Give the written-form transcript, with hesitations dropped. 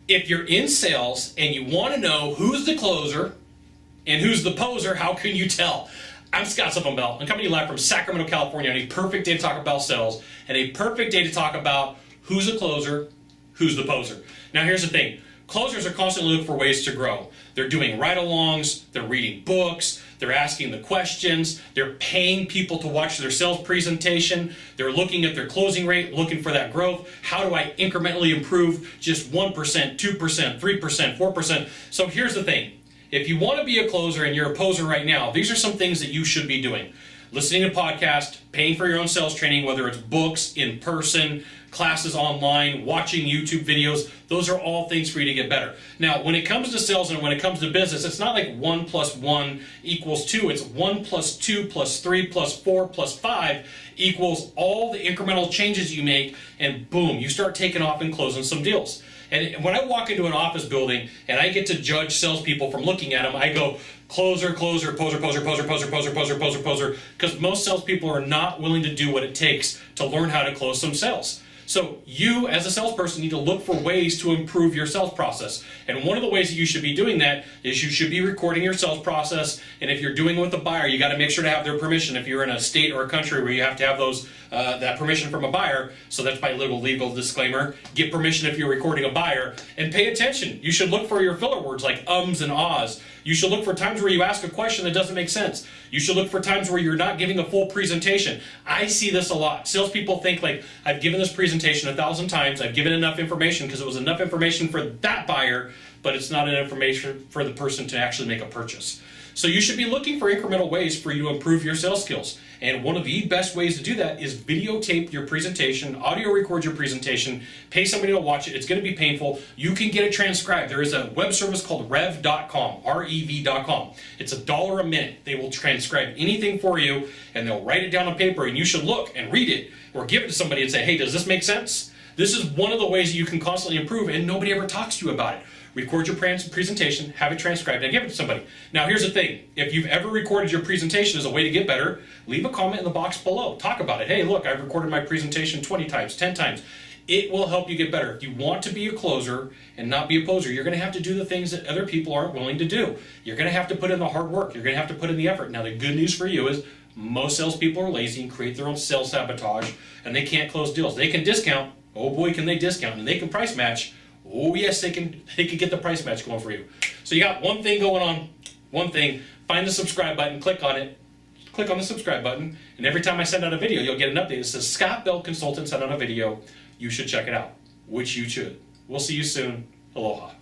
if you're in sales and you want to know who's the closer and who's the poser, how can you tell? I'm Sylvan Bell. I'm coming to you live from Sacramento, California on a perfect day to talk about sales and a perfect day to talk about who's the closer, who's the poser. Now here's the thing. Closers are constantly looking for ways to grow. They're doing ride-alongs, they're reading books, they're asking the questions, they're paying people to watch their sales presentation, they're looking at their closing rate, looking for that growth. How do I incrementally improve just 1%, 2%, 3%, 4%? So here's the thing. If you want to be a closer and you're a poser right now, these are some things that you should be doing. Listening to podcasts, paying for your own sales training, whether it's books, in person, classes online, watching YouTube videos, those are all things for you to get better. Now, when it comes to sales and when it comes to business, it's not like 1 + 1 = 2. It's 1 + 2 + 3 + 4 + 5 equals all the incremental changes you make, and boom, you start taking off and closing some deals. And when I walk into an office building and I get to judge salespeople from looking at them, I go closer, closer, poser, poser, poser, poser, poser, poser, poser, poser, because most salespeople are not willing to do what it takes to learn how to close some sales. So you, as a salesperson, need to look for ways to improve your sales process. And one of the ways that you should be doing that is you should be recording your sales process. And if you're doing it with a buyer, you got to make sure to have their permission. If you're in a state or a country where you have to have those that permission from a buyer, so that's my little legal disclaimer, get permission if you're recording a buyer, and pay attention. You should look for your filler words like ums and ahs. You should look for times where you ask a question that doesn't make sense. You should look for times where you're not giving a full presentation. I see this a lot. Salespeople think like, I've given this presentation 1,000 times, I've given enough information because it was enough information for that buyer, but it's not enough information for the person to actually make a purchase. So you should be looking for incremental ways for you to improve your sales skills. And one of the best ways to do that is videotape your presentation, audio record your presentation, pay somebody to watch it. It's going to be painful. You can get it transcribed. There is a web service called rev.com, R-E-V.com. It's $1 a minute. They will transcribe anything for you, and they'll write it down on paper, and you should look and read it or give it to somebody and say, hey, does this make sense? This is one of the ways you can constantly improve, and nobody ever talks to you about it. Record your presentation, have it transcribed, and give it to somebody. Now, here's the thing. If you've ever recorded your presentation as a way to get better, leave a comment in the box below. Talk about it. Hey, look, I've recorded my presentation 20 times, 10 times. It will help you get better. If you want to be a closer and not be a poser, you're going to have to do the things that other people aren't willing to do. You're going to have to put in the hard work. You're going to have to put in the effort. Now, the good news for you is most salespeople are lazy and create their own sales sabotage, and they can't close deals. They can discount. Oh, boy, can they discount. And they can price match. Oh yes, they can get the price match going for you. So you got one thing going on, one thing. Find the subscribe button, click on it, click on the subscribe button, and every time I send out a video, you'll get an update. It says Scott Bell Consultant sent out a video. You should check it out, which you should. We'll see you soon. Aloha.